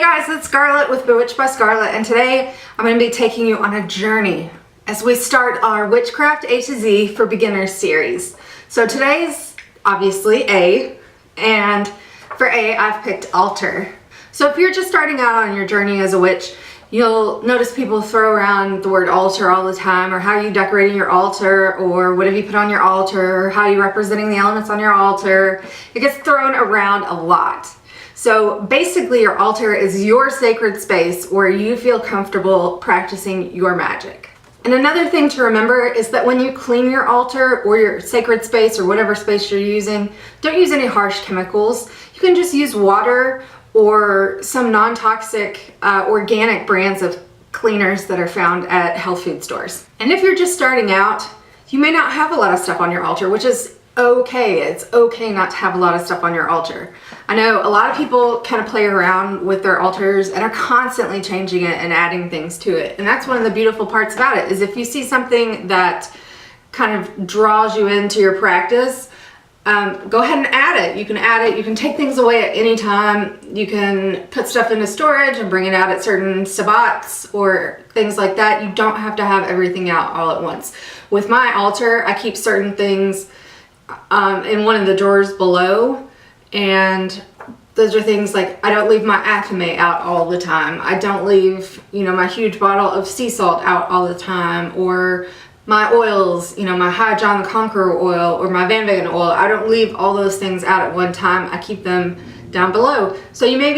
guys, it's Scarlett with Bewitched by Scarlett, and today I'm going to be taking you on a journey as we start our Witchcraft A to Z for Beginners series. So today's obviously A, and for A I've picked altar. So if you're just starting out on your journey as a witch, you'll notice people throw around the word altar all the time, or how are you decorating your altar, or what have you put on your altar, or how are you representing the elements on your altar. It gets thrown around a lot. So basically your altar is your sacred space where you feel comfortable practicing your magic. And another thing to remember is that when you clean your altar or your sacred space or whatever space you're using, don't use any harsh chemicals. You can just use water or some non-toxic organic brands of cleaners that are found at health food stores. And if you're just starting out, you may not have a lot of stuff on your altar, which is okay. It's okay not to have a lot of stuff on your altar. I know a lot of people kind of play around with their altars and are constantly changing it and adding things to it. And that's one of the beautiful parts about it, is if you see something that kind of draws you into your practice, go ahead and add it. You can add it. You can take things away at any time. You can put stuff into storage and bring it out at certain sabbats or things like that. You don't have to have everything out all at once. With my altar, I keep certain things in one of the drawers below, and those are things like, I don't leave my athame out all the time. I don't leave, my huge bottle of sea salt out all the time, or my oils, my High John the Conqueror oil or my Van Vegan oil. I don't leave all those things out at one time. I keep them down below. So you may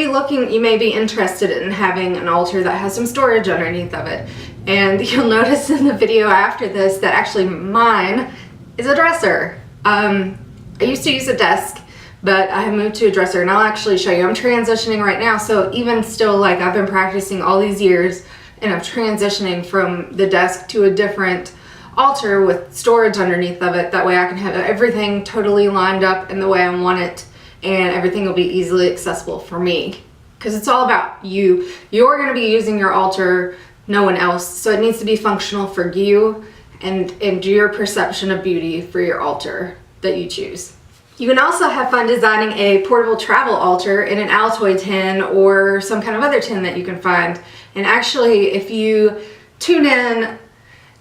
be interested in having an altar that has some storage underneath of it. And you'll notice in the video after this that actually mine is a dresser. I used to use a desk, but I have moved to a dresser, and I'll actually show you. I'm transitioning right now, so even still, like, I've been practicing all these years and I'm transitioning from the desk to a different altar with storage underneath of it. That way I can have everything totally lined up in the way I want it, and everything will be easily accessible for me, because it's all about you. You're going to be using your altar, no one else, so it needs to be functional for you and your perception of beauty for your altar that you choose. You can also have fun designing a portable travel altar in an Altoid tin or some kind of other tin that you can find. And actually, if you tune in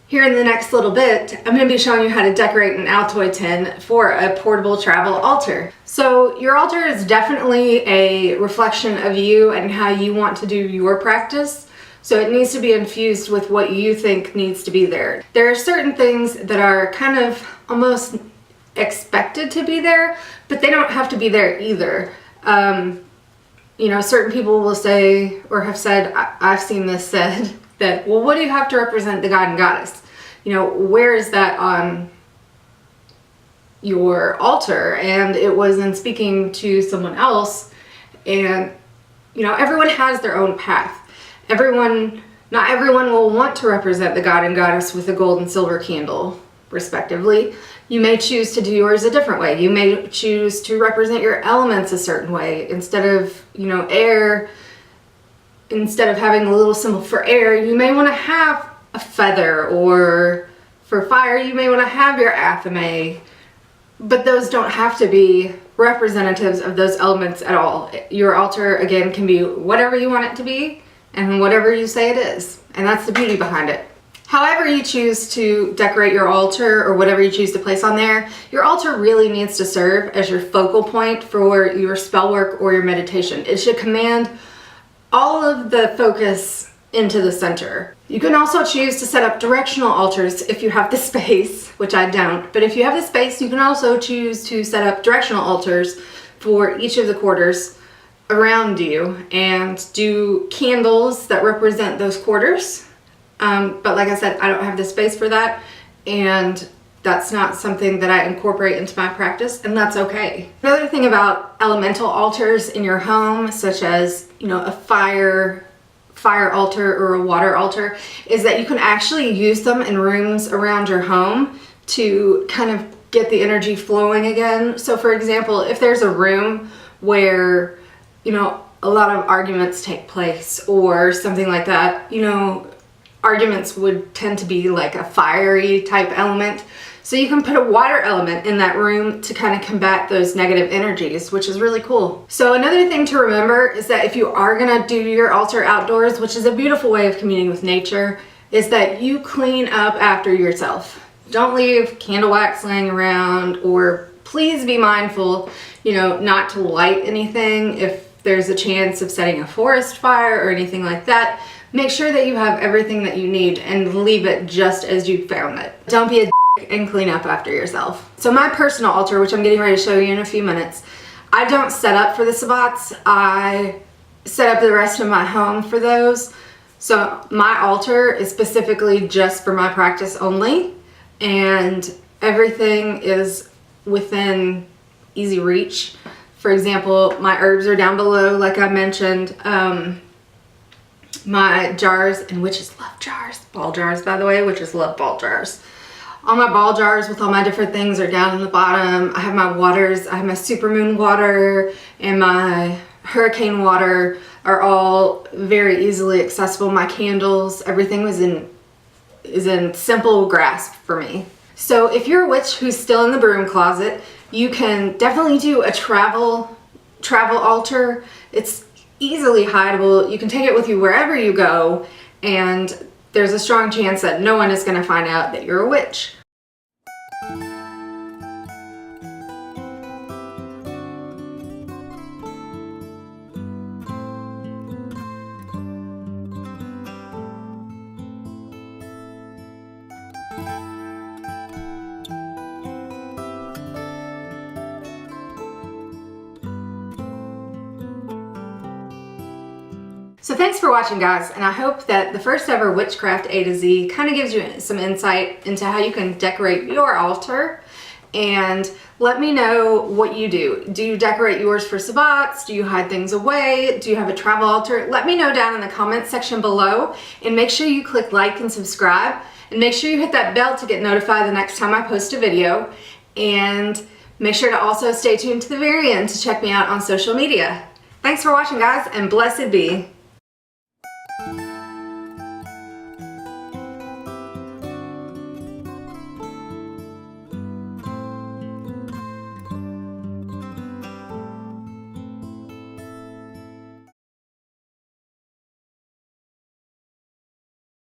here in the next little bit, I'm going to be showing you how to decorate an Altoid tin for a portable travel altar. So your altar is definitely a reflection of you and how you want to do your practice. So it needs to be infused with what you think needs to be there. There are certain things that are kind of almost expected to be there, but they don't have to be there either. Certain people will say, or have said, I've seen this said, that, well, what do you have to represent the god and goddess? Where is that on your altar? And it was in speaking to someone else, and everyone has their own path. Not everyone will want to represent the god and goddess with a gold and silver candle, respectively. You may choose to do yours a different way. You may choose to represent your elements a certain way. Instead of, air, instead of having a little symbol for air, you may want to have a feather, or for fire, you may want to have your athame. But those don't have to be representatives of those elements at all. Your altar, again, can be whatever you want it to be and whatever you say it is. And that's the beauty behind it. However you choose to decorate your altar, or whatever you choose to place on there, your altar really needs to serve as your focal point for your spell work or your meditation. It should command all of the focus into the center. You can also choose to set up directional altars if you have the space, which I don't, but if you have the space, you can also choose to set up directional altars for each of the quarters around you and do candles that represent those quarters. But like I said, I don't have the space for that, and that's not something that I incorporate into my practice, and that's okay. Another thing about elemental altars in your home, such as, a fire altar or a water altar, is that you can actually use them in rooms around your home to kind of get the energy flowing again. So for example, if there's a room where, a lot of arguments take place or something like that, arguments would tend to be like a fiery type element. So you can put a water element in that room to kind of combat those negative energies, which is really cool. So another thing to remember is that if you are gonna do your altar outdoors, which is a beautiful way of communing with nature, is that you clean up after yourself. Don't leave candle wax laying around, or please be mindful, you know, not to light anything if there's a chance of setting a forest fire or anything like that. Make sure that you have everything that you need and leave it just as you found it. Don't be a and clean up after yourself. So my personal altar, which I'm getting ready to show you in a few minutes, I don't set up for the sabbats. I set up the rest of my home for those. So my altar is specifically just for my practice only, and everything is within easy reach. For example, my herbs are down below, like I mentioned. My jars, and witches love jars. Ball jars, by the way, witches love ball jars. All my ball jars with all my different things are down in the bottom. I have my waters. I have my supermoon water and my hurricane water are all very easily accessible. My candles, everything is in simple grasp for me. So if you're a witch who's still in the broom closet, you can definitely do a travel altar. It's easily hideable. You can take it with you wherever you go, and there's a strong chance that no one is going to find out that you're a witch. So thanks for watching, guys, and I hope that the first ever Witchcraft A to Z kind of gives you some insight into how you can decorate your altar. And let me know what you do. Do you decorate yours for sabbats? Do you hide things away? Do you have a travel altar? Let me know down in the comments section below, and make sure you click like and subscribe, and make sure you hit that bell to get notified the next time I post a video. And make sure to also stay tuned to the very end to check me out on social media. Thanks for watching, guys, and blessed be.